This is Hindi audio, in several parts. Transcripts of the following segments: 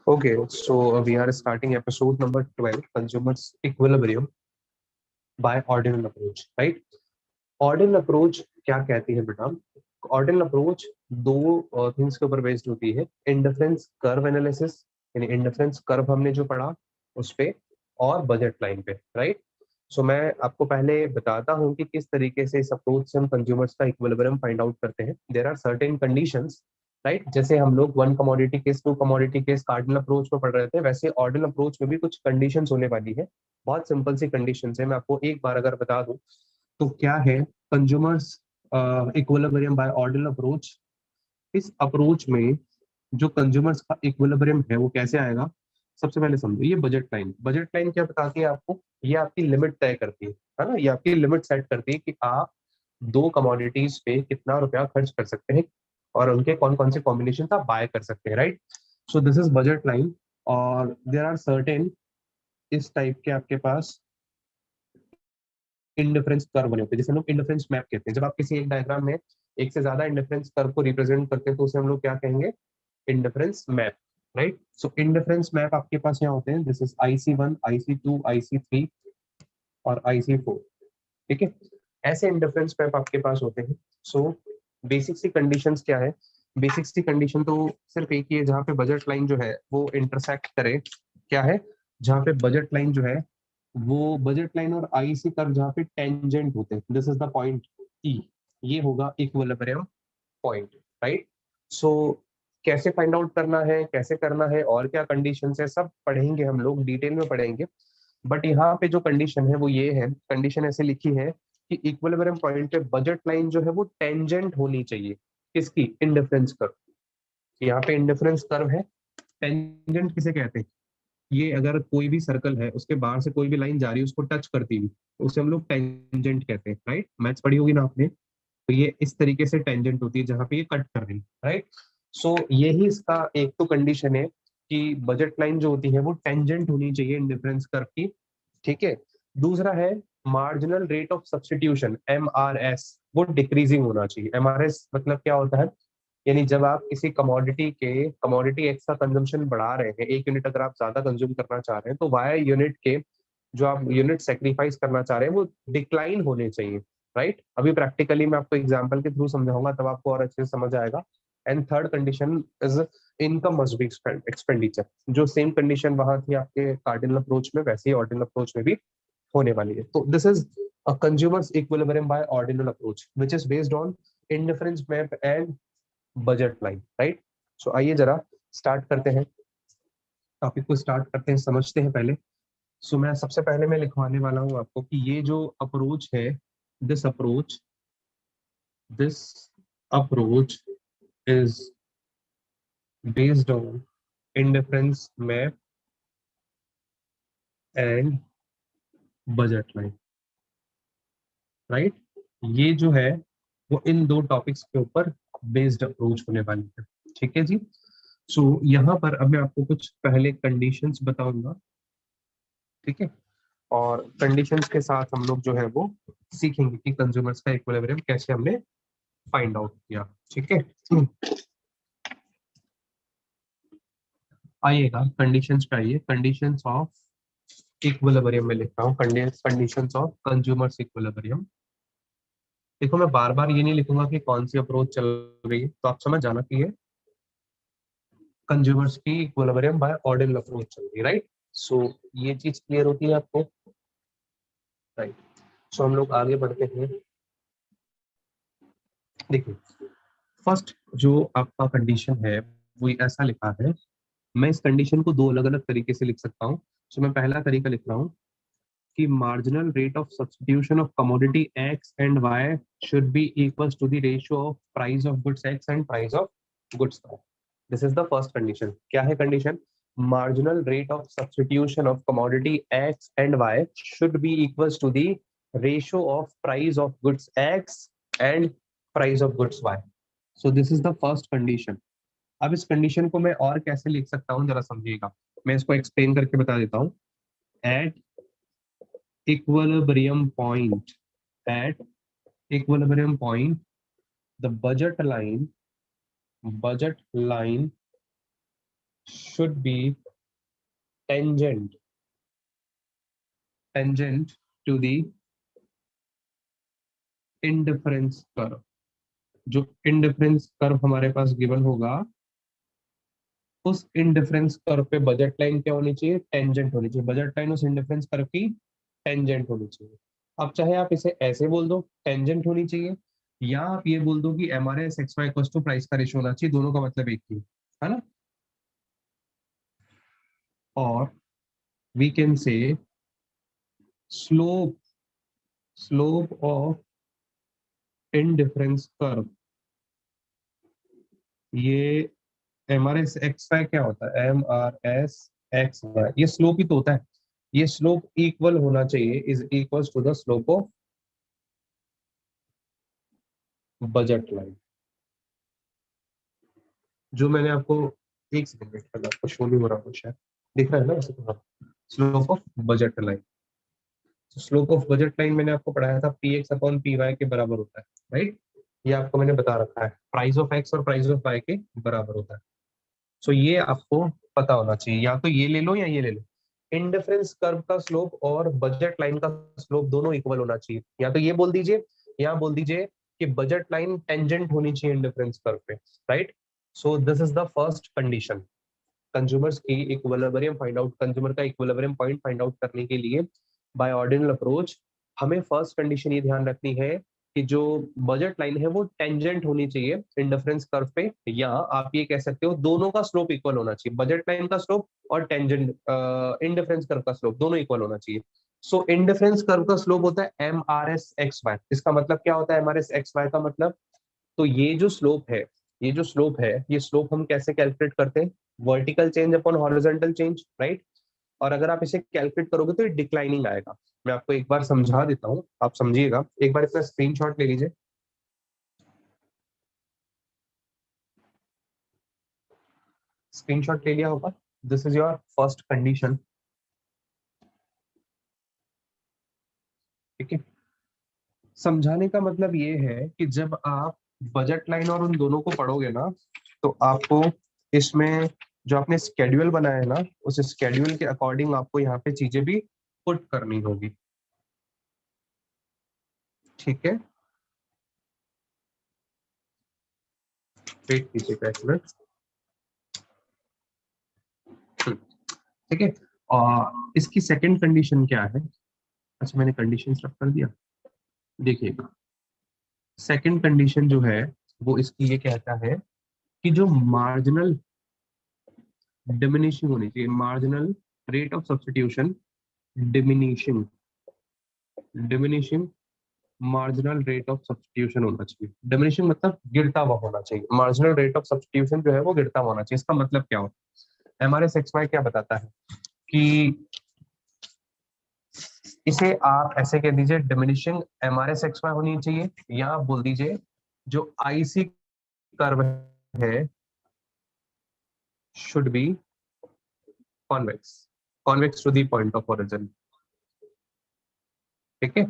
Okay, so we are starting episode number 12, Consumers Equilibrium by Ordinal Approach, right? Ordinal Approach क्या कहती है बेटा? Ordinal Approach दो थिंग्स के ऊपर बेस्ड होती है, इंडिफरेंस कर्व एनालिसिस, यानी इंडिफरेंस कर्व हमने जो पढ़ा उस पे, और बजट लाइन पे, राइट? सो मैं आपको पहले बताता हूँ कि किस तरीके से इस अप्रोच से हम कंज्यूमर्स का इक्विलिब्रियम फाइंड आउट करते हैं. There are certain conditions, right? जैसे हम लोग one commodity case, two commodity case cardinal approach में पढ़ रहे थे, वैसे ऑर्डिनल अप्रोच में भी कुछ कंडीशंस होने वाली है. बहुत सिंपल सी कंडीशंस है, मैं आपको एक बार अगर बता दूं तो क्या है consumers equilibrium by ordinal approach. इस अप्रोच में जो कंज्यूमर्स का इक्विलिब्रियम है वो कैसे आएगा, सबसे पहले समझो. ये बजट लाइन, बजट लाइन क्या बताती है आपको? ये आपकी लिमिट तय करती है ना? ये आपकी लिमिट सेट करती है कि आप दो कमोडिटीज पे कितना रुपया खर्च कर सकते हैं और उनके कौन कौन से कॉम्बिनेशन आप बाय कर सकते हैं, right? So this is budget line. और देर आर सर्टेन इस टाइप के आपके पास इंडिफरेंस कर्व बने होते हैं, जैसे हम लोग इंडिफरेंस मैप कहते हैं. जब आप किसी एक डायग्राम में एक से ज्यादा इंडिफरेंस कर्व को रिप्रेजेंट करते हैं तो उसे हम लोग क्या कहेंगे? Indifference map, right? So indifference map आपके पास यहाँ होते हैं. This is IC1, IC2, IC3 और IC4. ठीक है, ऐसे इंडिफरेंस मैप आपके पास होते हैं. सो बेसिक सी कंडीशंस क्या है? बेसिक सी कंडीशन तो सिर्फ एक ही है, जहाँ पे बजट लाइन जो है वो इंटरसेक्ट करे. क्या है? जहाँ पे बजट लाइन जो है वो बजट लाइन और IC कर्व जहाँ पे टेंजेंट होते हैं, this is the point E. ये होगा इक्विलिब्रियम पॉइंट, राइट? सो कैसे फाइंड आउट करना है, कैसे करना है, और क्या कंडीशन है, सब पढ़ेंगे हम लोग, डिटेल में पढ़ेंगे. बट यहाँ पे जो कंडीशन है वो ये है, कंडीशन ऐसे लिखी है कि इक्विलिब्रियम पॉइंट पे बजट लाइन जो है वो टेंजेंट होनी चाहिए. किसकी? Indifference curve. यहाँ पे इंडिफरेंस कर्व है. टेंजेंट किसे कहते हैं? ये अगर कोई भी सर्कल है उसके बाहर से कोई भी लाइन जा रही है उसको टच करती हुई, तो उसे हम लोग टेंजेंट कहते हैं, राइट? मैथ्स पढ़ी होगी ना आपने. तो ये इस तरीके से टेंजेंट होती है जहां पे ये कट कर रही है, राइट? सो यही इसका एक तो कंडीशन है कि बजट लाइन जो होती है वो टेंजेंट होनी चाहिए इंडिफरेंस कर्व की. ठीक है. दूसरा है marginal rate of substitution, MRS, वो डिक्रीजिंग होना चाहिए. MRS मतलब क्या होता है? यानी जब आप किसी कमोडिटी एक्स का कंजम्पशन बढ़ा रहे हैं, एक यूनिट अगर आप ज्यादा कंज्यूम करना चाह रहे हैं, तो वाई यूनिट के जो आप यूनिट सेक्रीफाइस करना चाह रहे हैं वो डिक्लाइन होने चाहिए, राइट? अभी प्रैक्टिकली मैं आपको एग्जांपल के थ्रू समझाऊंगा, तब आपको और अच्छे से समझ आएगा. And third condition is income must be expenditure. जो सेम कंडीशन वहां थी आपके कार्डिनल अप्रोच में, वैसे ही ऑर्डिनल अप्रोच में भी होने वाली है. तो this is a consumer's equilibrium by ordinal approach which is based on indifference map and budget line, right? So आइए जरा स्टार्ट करते हैं, टॉपिक को स्टार्ट करते हैं, समझते हैं पहले. सो मैं सबसे पहले मैं लिखवाने वाला हूँ आपको कि ये जो अप्रोच है, this approach this approach is based on indifference map and budget line, right? ये जो है वो इन दो टॉपिक्स के ऊपर बेस्ड अप्रोच होने वाली है. ठीक है जी. सो यहाँ पर अब मैं आपको कुछ पहले कंडीशंस बताऊंगा, ठीक है? और कंडीशंस के साथ हम लोग जो है वो सीखेंगे कि कंज्यूमर्स का इक्विलिब्रियम कैसे हमने फाइंड आउट किया. ठीक है. आइएगा कंडीशंस पे आइए. कंडीशंस ऑफ इक्विलिब्रियम में लिख रहा हूँ, कंडीशंस ऑफ कंज्यूमर्स इक्विलिब्रियम. देखो मैं बार बार ये नहीं लिखूंगा कि कौन सी अप्रोच चल रही है, तो आप समझ जाना कि ये कंज्यूमर्स की इक्विलिब्रियम बाय ऑर्डिनल अप्रोच चल रही है, राइट? सो ये चीज क्लियर होती है आपको, राइट? सो हम लोग आगे बढ़ते हैं. देखिए, फर्स्ट जो आपका कंडीशन है वो ऐसा लिखा है. मैं इस कंडीशन को दो अलग अलग तरीके से लिख सकता हूँ. सो मैं पहला तरीका लिख रहा हूँ कि marginal rate of substitution of commodity X and Y should be equals to the ratio of price of goods X and price of goods Y. This is the first condition. क्या है condition? Marginal rate of substitution of commodity X and Y should be equals to the ratio of price of goods X and price of goods Y. So this is the first condition. अब इस कंडीशन को मैं और कैसे लिख सकता हूँ जरा समझिएगा. मैं इसको एक्सप्लेन करके बता देता हूँ. At equilibrium point at equilibrium point the budget line should be tangent to the indifference curve। जो इंडिफरेंस कर्व हमारे पास गिवन होगा, उस इंडिफरेंस कर्व पे बजट लाइन क्या होनी चाहिए, टेंजेंट होनी चाहिए। बजट लाइन उस इंडिफरेंस कर्व की टेंजेंट होनी चाहिए। अब चाहे आप इसे ऐसे बोल दो टेंजेंट होनी चाहिए, या आप ये बोल दो कि M R S X Y to price का रेशियो होना चाहिए, दोनों का मतलब एक ही है ना। और we can say slope slope of indifference curve, ये M R S X Y क्या होता है, M R S X Y, ये स्लोप ही तो होता है। ये स्लोप इक्वल होना चाहिए, is equal to the slope of budget line. जो मैंने आपको, एक सेकंड वेट करना, आपको शो नहीं हो रहा कुछ है, दिख रहा है ना वैसे तो, हाँ। Slope of budget line, slope of budget line मैंने आपको पढ़ाया था P X upon P Y के बराबर होता है, राइट। ये आपको मैंने बता रखा है, प्राइस ऑफ एक्स और प्राइस ऑफ वाई के बराबर होता है। सो ये आपको पता होना चाहिए, या तो ये ले लो या ये ले लो। इंडिफरेंस कर्व का स्लोप और बजट लाइन का स्लोप दोनों इक्वल होना चाहिए, या तो ये बोल दीजिए या बोल दीजिए कि बजट लाइन टेंजेंट होनी चाहिए इंडिफरेंस कर्व पे, right. So this is the first condition. Consumers की इक्विलिब्रियम फाइंड आउट, कंज्यूमर का इक्विलिब्रियम पॉइंट फाइंड आउट करने के लिए बाय ऑर्डिनल अप्रोच, हमें फर्स्ट कंडीशन ये ध्यान रखनी है कि जो बजट लाइन है वो टेंजेंट होनी चाहिए इंडिफरेंस कर्व पे, या आप ये कह सकते हो दोनों का स्लोप इक्वल होना चाहिए, बजट लाइन का स्लोप और टेंजेंट इंडिफरेंस कर्व का स्लोप दोनों इक्वल होना चाहिए। सो इंडिफरेंस कर्व का स्लोप होता है M R S X Y. इसका मतलब क्या होता है M R S X Y का मतलब, तो ये जो स्लोप है, ये जो स्लोप है, ये स्लोप हम कैसे कैलकुलेट करते हैं, vertical change upon horizontal change, right. और अगर आप इसे कैलकुलेट करोगे तो ये डिक्लाइनिंग आएगा। मैं आपको एक बार समझा देता हूँ, आप समझिएगा, एक बार इसका स्क्रीनशॉट ले लीजिए। स्क्रीनशॉट ले लिया होगा। This is your first condition, ठीक है। समझाने का मतलब ये है कि जब आप बजट लाइन और उन दोनों को पढ़ोगे ना, तो आपको इसमें जो आपने स्केड्यूल बनाया है ना, उस स्केड्यूल के अकॉर्डिंग आपको यहाँ पे चीजें भी पुट करनी होगी, ठीक है। वेट कीजिएगा एक मिनट, ठीक है। और इसकी सेकंड कंडीशन क्या है, अच्छा मैंने कंडीशन रख कर दिया, देखिएगा। सेकंड कंडीशन जो है वो इसकी ये कहता है कि जो मार्जिनल डिमिनिशिंग होनी चाहिए, marginal rate of substitution diminishing, diminishing marginal rate of substitution होना चाहिए। डिमिनिशिंग मतलब गिरता हुआ होना चाहिए, मार्जिनल रेट ऑफ सब्स्टिट्यूशन जो है वो गिरता हुआ होना चाहिए। इसका मतलब क्या होता है, एमआरएस एक्स वाई क्या बताता है कि इसे आप ऐसे कह दीजिए, डिमिनिशिंग एमआरएस एक्स वाई होनी चाहिए, या आप बोल दीजिए जो आईसी कर्व है should be convex, convex to the point of origin, ठीक है।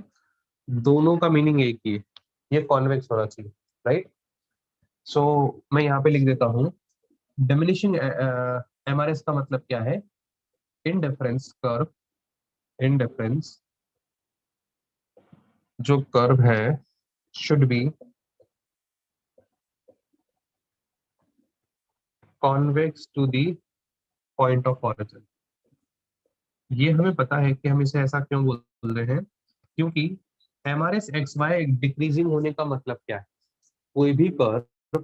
दोनों का मीनिंग एक ही है, ये कॉन्वेक्स होना चाहिए, राइट। सो मैं यहाँ पे लिख देता हूँ, डिमिनिशिंग एमआरएस का मतलब क्या है, इनडिफरेंस कर्व, इनडिफरेंस जो कर्व है should be convex to the point of origin. ये हमें पता है कि हम इसे ऐसा क्यों बोल रहे हैं, क्योंकि M R S X Y decreasing होने का मतलब क्या है, कोई भी कर्व,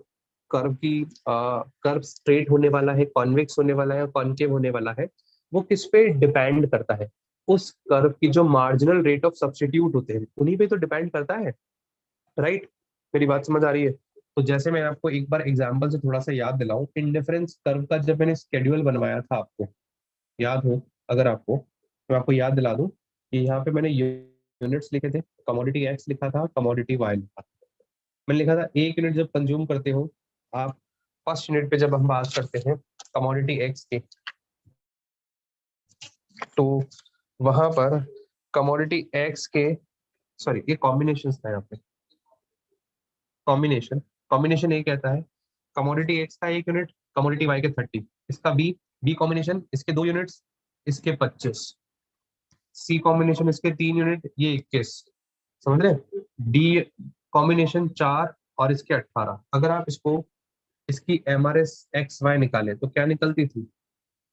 कर्व की कर्व स्ट्रेट होने वाला है, कॉन्वेक्स होने वाला है, कॉन्केव होने वाला है, वो किस पे डिपेंड करता है, उस कर्व की जो मार्जिनल रेट ऑफ सब्स्टिट्यूट होते हैं उन्हीं पे तो डिपेंड करता है, राइट। मेरी बात समझ आ रही है। तो जैसे मैं आपको एक बार एग्जांपल से थोड़ा सा याद दिलाऊं, इंडिफरेंस कर्व का जब मैंने स्केड्यूल बनवाया था, आपको याद हो अगर आपको, तो आपको याद दिला दूं कि यहाँ पे मैंने यूनिट्स लिखे थे, कमोडिटी एक्स लिखा था, कमोडिटी वाई लिखा था। मैंने लिखा था एक यूनिट जब कंज्यूम करते हो आप, फर्स्ट यूनिट पे जब हम बात करते हैं कमोडिटी एक्स की, तो वहां पर कमोडिटी एक्स के, सॉरी ये कॉम्बिनेशन था यहाँ पे, कॉम्बिनेशन, कॉम्बिनेशन ये कहता है कमोडिटी एक्स का एक यूनिट कमोडिटी वाई के 30, इसका बी, बी कॉम्बिनेशन इसके 2 यूनिट्स, इसके 25, सी कॉम्बिनेशन इसके 3 यूनिट, ये 21, समझ रहे? डी कॉम्बिनेशन 4 और इसके 18। अगर आप इसको इसकी एमआरएस एक्स वाई निकाले तो क्या निकलती थी?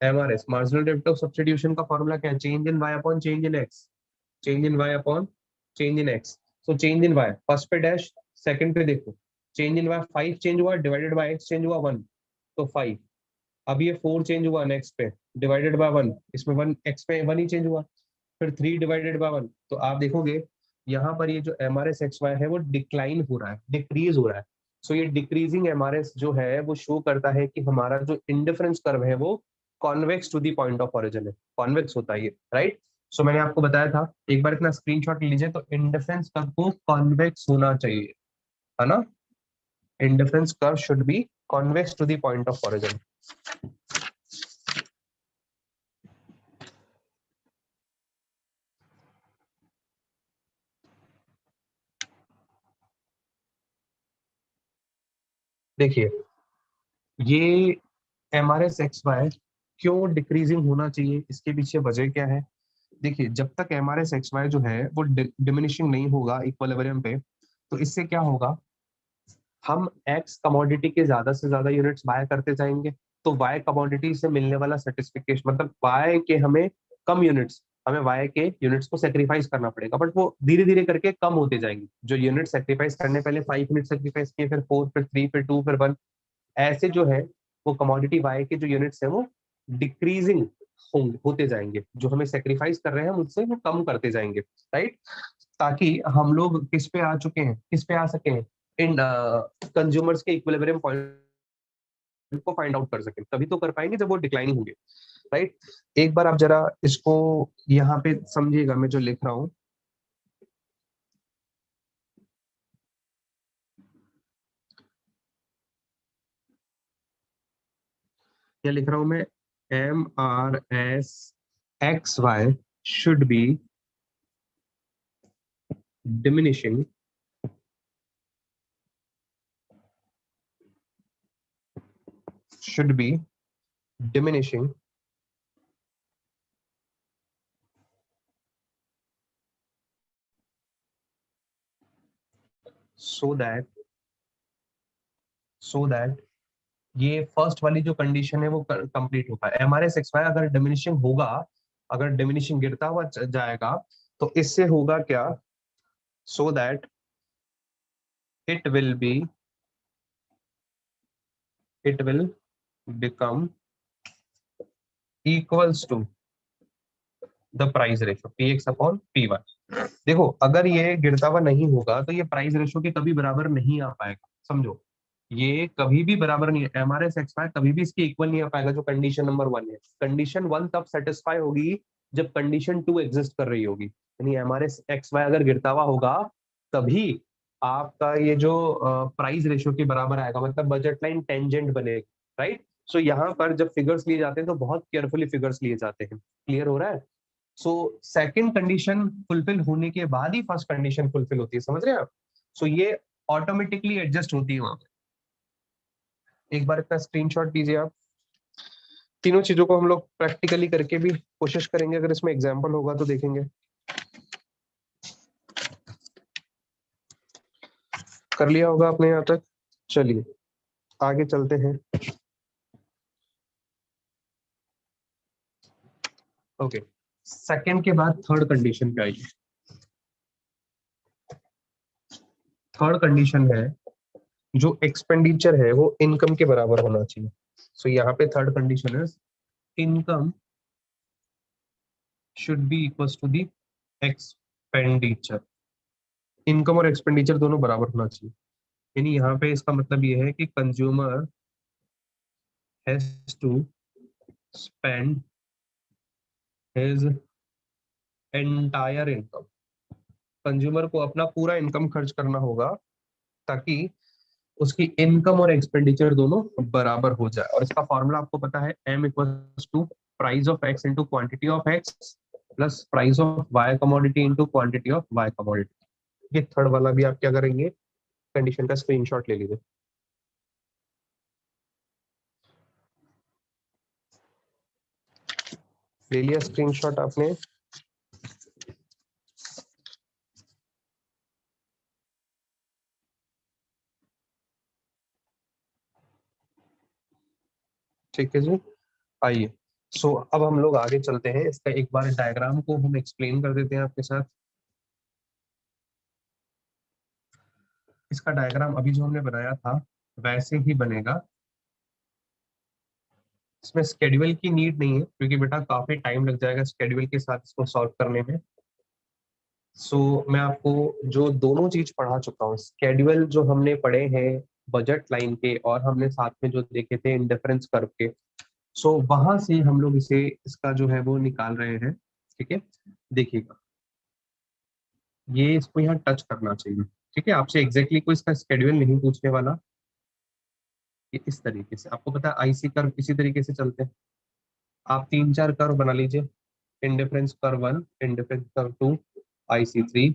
MRS marginal rate of substitution का फॉर्मूला क्या है? Change in Y upon change in X, change in Y upon change in X. So change in Y first पे डैश, सेकंड पे देखो, चेंज इन वाई 5 चेंज हुआ, डिवाइडेड बाय एक्स चेंज हुआ 1, तो 5। अब ये 4 चेंज हुआ नेक्स्ट पे, डिवाइडेड बाय 1, इसमें 1 एक्स पे 1 ही चेंज हुआ, फिर 3 डिवाइडेड बाय 1। तो आप देखोगे यहाँ पर ये जो एमआरएस एक्स वाई है वो डिक्लाइन हो रहा है, डिक्रीज हो रहा है। सो ये डिक्रीजिंग एमआरएस जो है वो शो करता है कि हमारा जो इंडिफरेंस कर्व है वो convex to the point of origin है, कॉन्वेक्स होता है ये, राइट? सो मैंने आपको बताया था, एक बार इतना स्क्रीनशॉट लीजिए, तो इंडिफरेंस कर्व को कॉन्वेक्स होना चाहिए, है ना? Indifference curve should be convex to the point of origin. देखिए ये एमआरएस एक्स वाई क्यों डिक्रीजिंग होना चाहिए, इसके पीछे वजह क्या है? देखिए जब तक एमआरएस एक्स वाई जो है वो डिमिनिशिंग नहीं होगा इक्विलिब्रियम पे, तो इससे क्या होगा, हम एक्स कमोडिटी के ज्यादा से ज्यादा यूनिट्स बाय करते जाएंगे, तो वाई कमोडिटी से मिलने वाला सर्टिफिकेशन मतलब वाई के हमें कम यूनिट्स, हमें वाई के यूनिट्स को सेक्रीफाइस करना पड़ेगा, बट वो धीरे धीरे करके कम होते जाएंगे। जो यूनिट सेक्रीफाइस करने, पहले 5 यूनिट सेक्रीफाइस किए, फिर 4, फिर 3, फिर 2, फिर 1, ऐसे जो है वो कमोडिटी वाई के जो यूनिट्स है वो डिक्रीजिंग होते जाएंगे, जो हमें सेक्रीफाइस कर रहे हैं मुझसे वो कम करते जाएंगे, राइट? ताकि हम लोग किस पे आ चुके हैं, किस पे आ सके हैं, इन कंज्यूमर्स के इक्विलिब्रियम पॉइंट को फाइंड आउट कर सके, तभी तो कर पाएंगे जब वो डिक्लाइनिंग होंगे, राइट? एक बार आप जरा इसको यहाँ पे समझिएगा, मैं जो लिख रहा हूँ, क्या लिख रहा हूं मैं, M R S X Y should be diminishing should be diminishing so that ये फर्स्ट वाली जो कंडीशन है वो कंप्लीट हो पाए। एमआरएस एक्स वाई अगर डिमिनिशिंग होगा, अगर डिमिनिशिंग गिरता हुआ जाएगा, तो इससे होगा क्या, so that it will be it will become equals to the price ratio px upon P Y. देखो अगर ये गिरता हुआ नहीं होगा तो ये प्राइस रेशो के कभी बराबर नहीं आ पाएगा, समझो, ये कभी भी बराबर नहीं है, एमआरएस एक्स वाई कभी भी इसके इक्वल नहीं आ पाएगा, जो कंडीशन नंबर 1 है। कंडीशन 1 तब सेटिस्फाई होगी जब कंडीशन 2 एग्जिस्ट कर रही होगी, यानी एमआरएस एक्स वाई अगर गिरता हुआ होगा तभी आपका ये जो प्राइस रेशो के बराबर आएगा, मतलब बजट लाइन टेंजेंट बनेगी, राइट? सो यहाँ पर जब फिगर्स लिए जाते हैं तो बहुत केयरफुली फिगर्स लिए जाते हैं, क्लियर हो रहा है? सो सेकंड कंडीशन फुलफिल होने के बाद ही फर्स्ट कंडीशन फुलफिल होती है, समझ रहे हैं आप? सो ये ऑटोमेटिकली एडजस्ट होती है वहां पे। एक बार इतना स्क्रीनशॉट लीजिए आप, तीनों चीजों को हम लोग प्रैक्टिकली करके भी कोशिश करेंगे, अगर इसमें एग्जाम्पल होगा तो देखेंगे। कर लिया होगा आपने यहाँ तक? चलिए आगे चलते हैं। ओके, सेकंड के बाद थर्ड कंडीशन पे आइए। थर्ड कंडीशन है जो एक्सपेंडिचर है वो इनकम के बराबर होना चाहिए। सो यहाँ पे थर्ड कंडीशन है income should be equals to the expenditure. Income और एक्सपेंडिचर दोनों बराबर होना चाहिए, यानी यहाँ पे इसका मतलब ये है कि consumer has to spend his entire income. Consumer को अपना पूरा इनकम खर्च करना होगा ताकि उसकी इनकम और एक्सपेंडिचर दोनों बराबर हो जाए। और इसका फॉर्मूला आपको पता है, m equals to price of x into quantity of x plus price of y commodity into quantity of y commodity. ये थर्ड वाला भी आप क्या करेंगे, कंडीशन का स्क्रीनशॉट ले लीजिए। ले लिया स्क्रीनशॉट आपने? ठीक है जी, आइए। सो अब हम लोग आगे चलते हैं, इसका एक बार डायग्राम को हम एक्सप्लेन कर देते हैं आपके साथ। इसका डायग्राम अभी जो हमने बनाया था वैसे ही बनेगा। इसमें स्केड्यूल की नीड नहीं है क्योंकि बेटा काफी टाइम लग जाएगा स्केड्यूल के साथ इसको सॉल्व करने में। मैं आपको जो दोनों चीज पढ़ा चुका हूँ, स्केड्यूल जो हमने पढ़े हैं बजट लाइन के, और हमने साथ में जो देखे थे इंडिफरेंस कर्व के। वहां से हम लोग इसे इसका जो है वो निकाल रहे हैं। ठीक है, देखिएगा, ये इसको यहाँ टच करना चाहिए। ठीक है, आपसे एग्जैक्टली कोई इसका स्केड्यूल नहीं पूछने वाला। ये इस तरीके से आपको पता है आईसी कर्व इसी तरीके से चलते हैं। आप 3-4 कर्व बना लीजिए, indifference curve 1, indifference curve 2, IC3,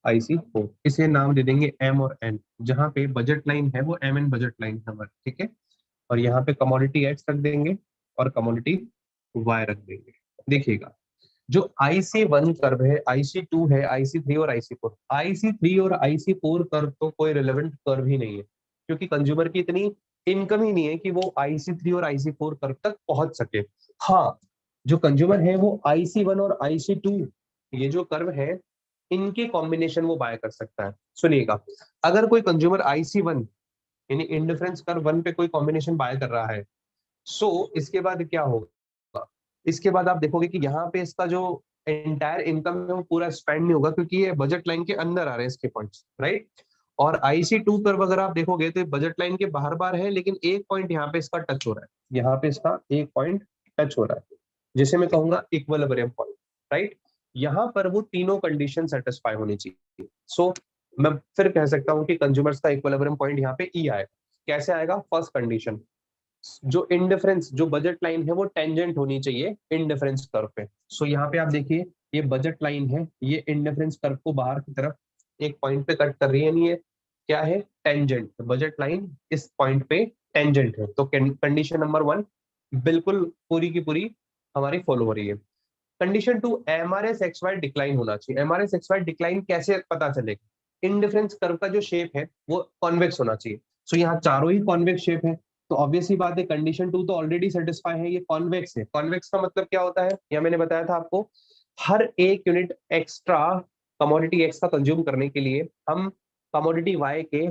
IC4। इसे नाम दे देंगे M और N। जहाँ पे बजट लाइन है वो M N बजट लाइन है हमारी। ठीक है, और यहाँ पे कमोडिटी X रख देंगे और कमोडिटी Y रख देंगे। देखिएगा, जो IC1 कर्व है, IC2 है, IC3 और IC4। IC3 और IC4 कर्व तो कोई रिलेवेंट कर्व ही नहीं है, क्योंकि कंज्यूमर की इतनी इनकम ही नहीं है कि वो IC3 और IC4 कर्व तक पहुंच सके। हाँ, जो कंज्यूमर है वो IC1 और IC2, ये जो कर्व है इनके कॉम्बिनेशन वो बाय कर सकता है। सुनिएगा, अगर कोई कंज्यूमर IC1 यानी इंडिफरेंस कर्व 1 पे कोई कॉम्बिनेशन बाय कर रहा है, इसके बाद क्या होगा? इसके बाद आप देखोगे कि यहाँ पे इसका जो एंटायर इनकम है वो पूरा स्पेंड नहीं होगा, क्योंकि ये बजट लाइन के अंदर आ रहे हैं इसके पॉइंट्स, राइट। और IC2 कर्व अगर आप देखोगे तो बजट लाइन के बाहर बाहर है, लेकिन एक पॉइंट यहाँ पे इसका टच हो रहा है, यहाँ पे इसका एक पॉइंट टच हो रहा है, जिसे मैं कहूंगा इक्विलिब्रियम पॉइंट, राइट। यहाँ पर वो तीनों कंडीशन सेटिस्फाई होनी चाहिए। मैं फिर कह सकता हूँ कि कंज्यूमर्स का इक्विलिब्रियम पॉइंट यहाँ पे ई आएगा। कैसे आएगा? फर्स्ट कंडीशन, जो इंडिफरेंस जो बजट लाइन है वो टेंजेंट होनी चाहिए इंडिफरेंस कर्व पे। यहाँ पे आप देखिए, ये बजट लाइन है, ये इंडिफरेंस कर्व को बाहर की तरफ एक पॉइंट पे कट कर रही है, यानी ये क्या है? टेंजेंट। बजट लाइन इस पॉइंट पे टेंजेंट है, तो कंडीशन नंबर 1 बिल्कुल पूरी की पूरी हमारी फॉलो हो रही है। कंडीशन 2, MRS XY डिक्लाइन होना चाहिए। MRS XY डिक्लाइन कैसे पता चलेगा? इंडिफरेंस कर्व का जो शेप है वो कॉन्वेक्स होना चाहिए। यहाँ चारों ही कॉन्वेक्स शेप है, तो ऑब्वियस ही बात है कंडीशन 2 तो ऑलरेडी सेटिस्फाई है, ये कॉन्वेक्स है। कॉन्वेक्स का मतलब क्या होता है, या मैंने बताया था आपको, हर एक यूनिट एक्स्ट्रा कमोडिटी एक्स का कंज्यूम करने के लिए हम कमोडिटी वाई के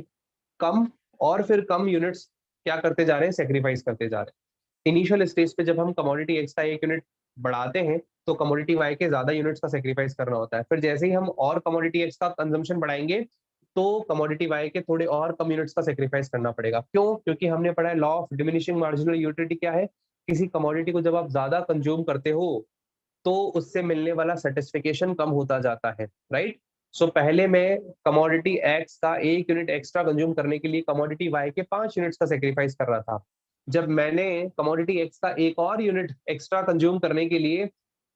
कम और फिर कम यूनिट्स क्या करते जा रहे हैं? सेक्रीफाइस करते जा रहे हैं। इनिशियल स्टेज पे जब हम कमोडिटी एक्स का एक यूनिट बढ़ाते हैं तो कमोडिटी वाई के ज्यादा यूनिट्स का सेक्रीफाइस करना होता है। फिर जैसे ही हम और कमोडिटी एक्स का कंजम्पशन बढ़ाएंगे तो कमोडिटी वाई के थोड़े और कम यूनिट्स का सेक्रीफाइस करना पड़ेगा। क्यों? क्योंकि हमने पढ़ा है law of diminishing marginal utility क्या है? किसी कमोडिटी को जब आप ज्यादा कंज्यूम करते हो तो उससे मिलने वाला सेटिस्फिकेशन कम होता जाता है, राइट। पहले मैं कमोडिटी एक्स का एक यूनिट एक्स्ट्रा कंज्यूम करने के लिए कमोडिटी वाई के 5 यूनिट्स का सेक्रीफाइस कर रहा था। जब मैंने कमोडिटी एक्स का एक और यूनिट एक्स्ट्रा कंज्यूम करने के लिए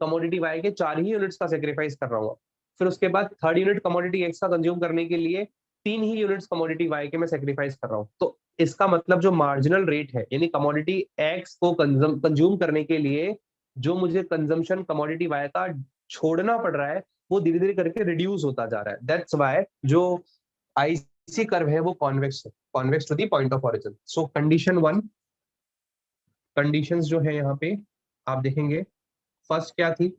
कमोडिटी वाई के 4 ही यूनिट्स का सेक्रीफाइस कर रहा हूँ, फिर उसके बाद थर्ड यूनिट कमोडिटी एक्स का कंज्यूम करने के लिए 3 ही यूनिट्स कमोडिटी वाई के मैं सेक्रीफाइस कर रहा हूँ। तो इसका मतलब जो मार्जिनल रेट है, यानी कमोडिटी एक्स को कंज्यूम करने के लिए जो मुझे कंजम्पशन कमोडिटी वाई का छोड़ना पड़ रहा है, वो धीरे धीरे करके रिड्यूस होता जा रहा है। दैट्स वाई जो आईसी कर्व है वो कॉन्वेक्स है, convex to the point of origin. Condition 1, conditions जो है यहाँ पे आप देखेंगे, फर्स्ट क्या थी?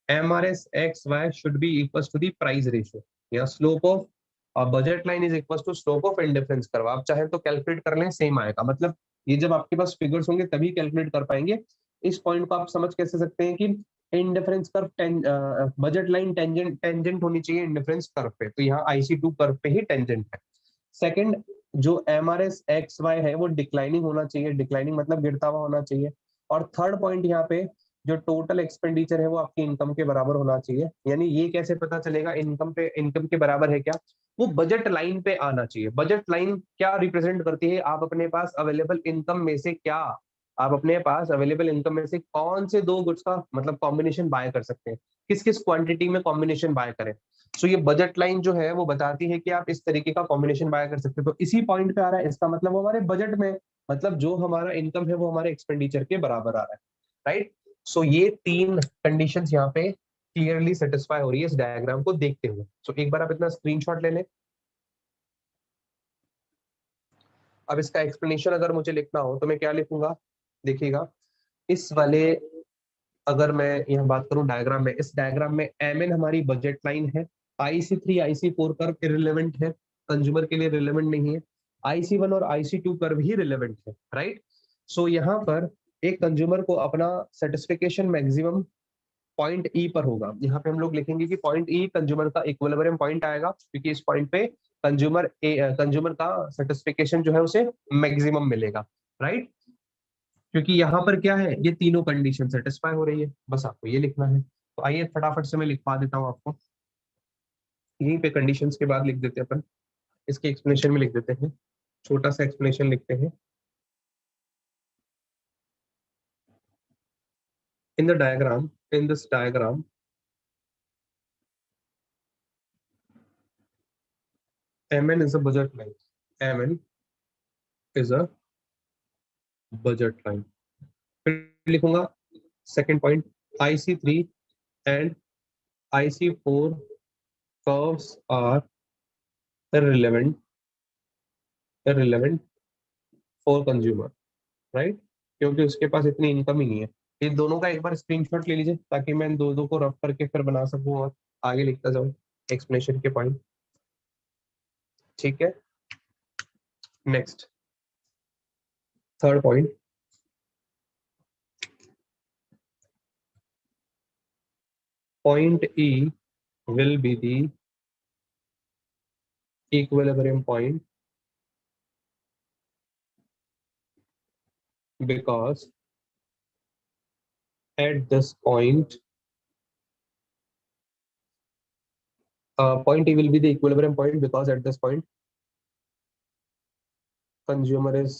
MRS XY should be equal to the price ratio, या slope of budget line is equal to slope of indifference curve. आप चाहे तो कैलकुलेट कर लें, सेम आएगा। मतलब ये जब आपके पास फिगर्स होंगे तभी कैलकुलेट कर पाएंगे। इस पॉइंट को आप समझ कैसे सकते हैं कि indifference curve budget line tangent होनी चाहिए इंडिफरेंस कर्व पे, तो यहाँ IC2 कर्व पे ही टेंजेंट है। सेकंड, जो MRS XY है वो डिक्लाइनिंग होना चाहिए, डिक्लाइनिंग मतलब गिरता हुआ होना चाहिए। और थर्ड पॉइंट यहाँ पे, जो टोटल एक्सपेंडिचर है वो आपकी इनकम के बराबर होना चाहिए। यानी ये कैसे पता चलेगा इनकम के बराबर है क्या? वो बजट लाइन पे आना चाहिए। बजट लाइन क्या रिप्रेजेंट करती है? आप अपने पास अवेलेबल इनकम में से क्या, आप अपने पास अवेलेबल इनकम में से कौन से दो गुड्स का मतलब कॉम्बिनेशन बाय कर सकते हैं, किस किस क्वांटिटी में कॉम्बिनेशन बाय करें। ये बजट लाइन जो है वो बताती है कि आप इस तरीके का कॉम्बिनेशन बाय कर सकते हो। तो इसी पॉइंट पे आ रहा है, इसका मतलब वो हमारे बजट में, मतलब जो हमारा इनकम है वो हमारे एक्सपेंडिचर के बराबर आ रहा है, राइट। सो ये तीन कंडीशंस यहाँ पे क्लियरली सेटिस्फाई हो रही है इस डायग्राम को देखते हुए। सो एक बार आप इतना स्क्रीनशॉट ले लें। अब इसका एक्सप्लेनेशन अगर मुझे लिखना हो तो मैं क्या लिखूंगा, देखिएगा इस वाले, अगर मैं यहाँ बात करूं डायग्राम में, इस डायग्राम में एम एन हमारी बजट लाइन है, IC3 IC4 कर्व इररिलेवेंट है, कंज्यूमर के लिए रिलेवेंट नहीं है, IC1 और IC2 कर्व ही रिलेवेंट है, राइट। सो यहाँ पर एक कंज्यूमर को अपना सेटिस्फिकेशन मैक्सिमम पॉइंट ई पर होगा। यहाँ पे हम लोग लिखेंगे कि पॉइंट ई कंज्यूमर का इक्विलिब्रियम पॉइंट आएगा, क्योंकि इस पॉइंट पे कंज्यूमर का सेटिस्फिकेशन जो है उसे मैक्सिमम मिलेगा, राइट। क्योंकि यहाँ पर क्या है, ये तीनों कंडीशन सेटिस्फाई हो रही है, बस आपको ये लिखना है। तो आइए फटाफट से मैं लिखवा देता हूँ आपको, यहीं पे कंडीशंस के बाद लिख देते हैं अपन, इसके एक्सप्लेनेशन में लिख देते हैं, छोटा सा एक्सप्लेनेशन लिखते हैं। In the diagram, in this diagram, mn is a budget line, mn is a budget line। फिर लिखूंगा second point, IC3 and IC4 curves are irrelevant for consumer, right, क्योंकि उसके पास इतनी इनकम ही नहीं है। ये दोनों का एक बार स्क्रीनशॉट ले लीजिए ताकि मैं दो दो को रफ करके फिर बना सकूं और आगे लिखता जाऊं एक्सप्लेनेशन के पॉइंट, ठीक है। Next, third point, point E will be the equilibrium point because at this point, point E will be the equilibrium point because at this point consumer is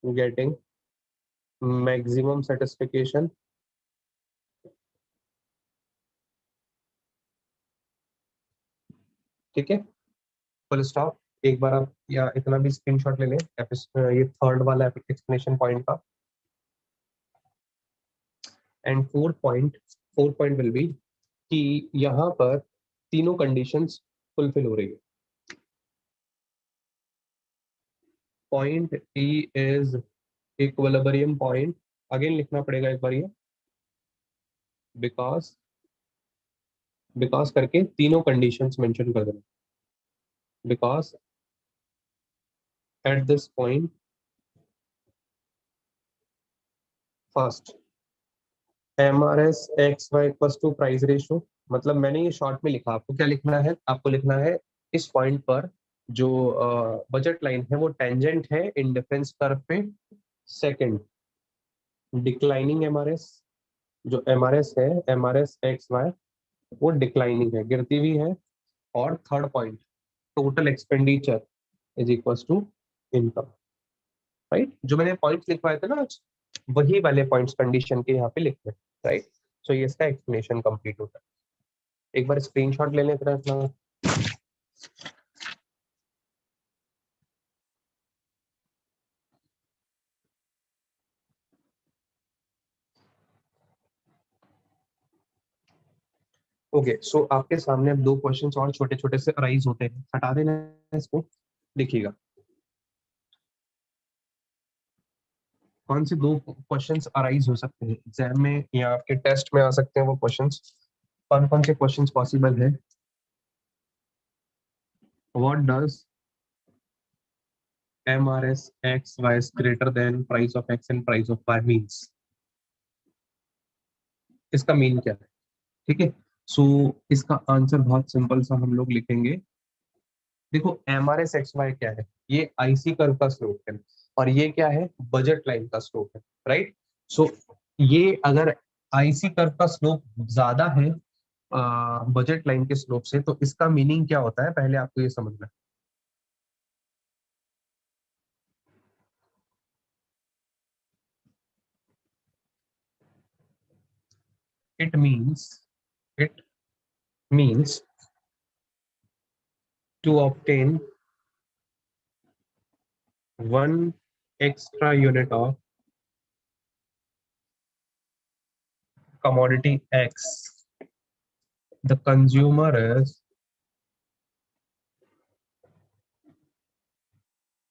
getting maximum satisfaction, ठीक है, फुल स्टॉप। एक बार आप या इतना भी स्क्रीनशॉट ले लें ये थर्ड वाला एक्सप्लेनेशन पॉइंट का। And fourth point will be कि यहाँ पर तीनों कंडीशंस फुलफिल हो रही है। Point E is equilibrium point, again लिखना पड़ेगा एक बार ये, बिकॉज बिकॉज करके तीनों कंडीशंस मेंशन कर देना, because at this point first MRS/XY equals to price ratio, मतलब मैंने ये शॉर्ट में लिखा, आपको क्या लिखना है, आपको लिखना है इस पॉइंट पर जो बजट लाइन है वो टेंजेंट है इन डिफरेंस कर्व पे। सेकंड, डिक्लाइनिंग MRS, जो MRS है MRS/XY वो डिक्लाइनिंग है, गिरती हुई है। और third point, total expenditure is equals to income, right. जो मैंने पॉइंट्स लिखवाए थे ना आज, वही वाले पॉइंट्स कंडीशन के यहाँ पे लिखने, राइट। सो ये इसका एक्सप्लेनेशन कंप्लीट होता है। एक बार स्क्रीनशॉट ले लें इतना इतना। ओके, सो आपके सामने अब दो क्वेश्चंस और छोटे छोटे से अराइज होते हैं, हटा देना इसको, देखिएगा कौन से दो क्वेश्चंस अराइज हो सकते हैं एग्जाम में या आपके टेस्ट में आ सकते हैं वो क्वेश्चंस, कौन कौन से क्वेश्चंस पॉसिबल है। What does MRS/XY is greater than price of X and price of Y means, इसका मीन क्या है, ठीक है। सो इसका आंसर बहुत सिंपल सा हम लोग लिखेंगे। देखो MRS/XY क्या है, ये IC कर्व का स्लोप है, और ये क्या है, बजट लाइन का स्लोप है, राइट। सो ये अगर IC कर्व का स्लोप ज्यादा है बजट लाइन के स्लोप से, तो इसका मीनिंग क्या होता है पहले आपको ये समझना है। It means to obtain 1 extra unit of commodity X, the consumer is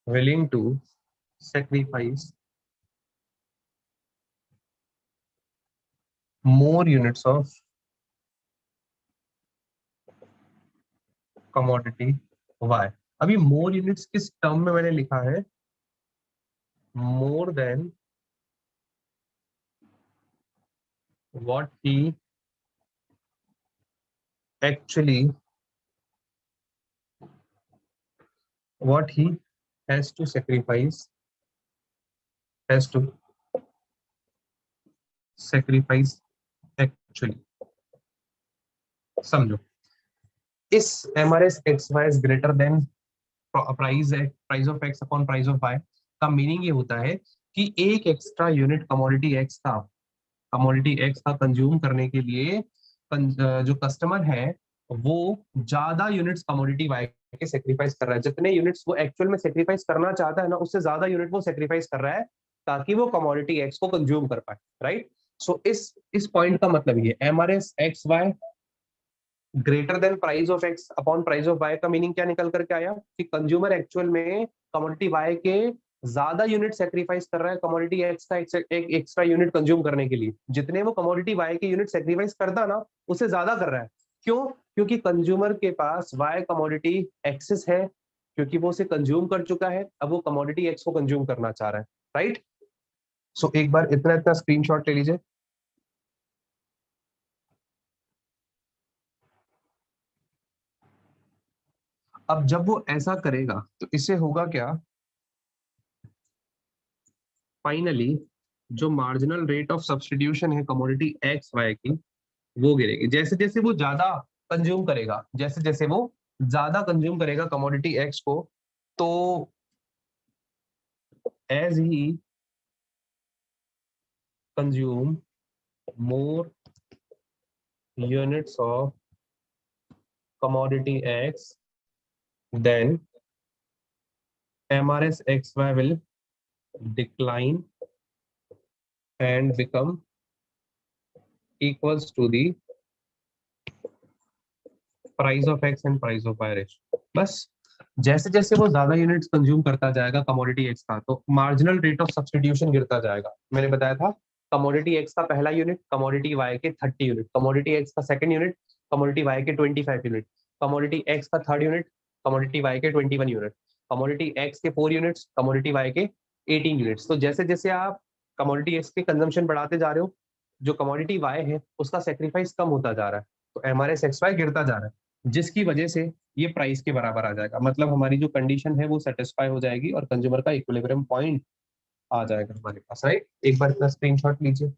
willing to sacrifice more units of commodity Y. अभी more units किस टर्म में मैंने लिखा है? more than what he actually has to sacrifice actually. समझो, इस MRS XY is greater than price of X upon price of Y का मीनिंग ये होता है कि एक एक्स्ट्रा यूनिट कमोडिटी एक्स का कंज्यूम करने के लिए जो कस्टमर है वो ज्यादा यूनिट्स कमोडिटी वाई के सेक्रीफाइस कर रहा है। जितने यूनिट्स वो एक्चुअल में सेक्रीफाइस करना चाहता है ना, उससे ज्यादा यूनिट वो सेक्रीफाइस कर रहा है ताकि वो कमोडिटी एक्स को कंज्यूम कर पाए, राइट। सो इस पॉइंट का मतलब ये MRS XY greater than price of X upon price of Y का मीनिंग क्या निकल करके आया कि कंज्यूमर एक्चुअल में कमोडिटी वाई के ज्यादा यूनिट सेक्रीफाइस कर रहा है कमोडिटी एक्स का एक एक्स्ट्रा यूनिट कंज्यूम करने के लिए। जितने वो कमोडिटी वाई के यूनिट सेक्रीफाइस करता ना, उससे ज्यादा कर रहा है। क्यों? क्योंकि कंज्यूमर के पास वाई कमोडिटी एक्सेस है, क्योंकि वो उसे कंज्यूम कर चुका है, अब वो कमोडिटी एक्स को कंज्यूम करना चाह रहा है, राइट। सो एक बार इतना स्क्रीनशॉट ले लीजिए। अब जब वो ऐसा करेगा तो इससे होगा क्या? फाइनली जो मार्जिनल रेट ऑफ सब्स्टिट्यूशन है कमोडिटी एक्स वाई की, वो गिरेगी। जैसे जैसे वो ज्यादा कंज्यूम करेगा, जैसे जैसे वो ज्यादा कंज्यूम करेगा कमोडिटी एक्स को, तो as he consume more units of commodity X, then MRS XY will decline and become equals to the price of X and price of Y ratio. बस जैसे जैसे वो ज्यादा यूनिट्स कंज्यूम करता जाएगा कमोडिटी एक्स का, तो मार्जिनल रेट ऑफ सब्स्टिट्यूशन गिरता जाएगा। मैंने बताया था कमोडिटी एक्स का पहला यूनिट कमोडिटी वाई के 30 यूनिट, कमोडिटी एक्स का सेकंड यूनिट कमोडिटी वाई के 25 यूनिट, कमोडिटी एक्स का थर्ड यूनिट कमोडिटी वाई के 21 यूनिट, कमोडिटी एक्स के 4 यूनिट्स कमोडिटी वाई के 18 यूनिट्स। तो जैसे जैसे आप कमोडिटी एक्स के कंजम्पशन बढ़ाते जा रहे हो, जो कमोडिटी वाई है उसका सेक्रीफाइस कम होता जा रहा है, तो MRS XY गिरता जा रहा है, जिसकी वजह से ये प्राइस के बराबर आ जाएगा। मतलब हमारी जो कंडीशन है वो सेटिस्फाई हो जाएगी और कंज्यूमर का इक्विलिब्रियम पॉइंट आ जाएगा हमारे पास, राइट। एक बार इतना स्क्रीनशॉट लीजिए।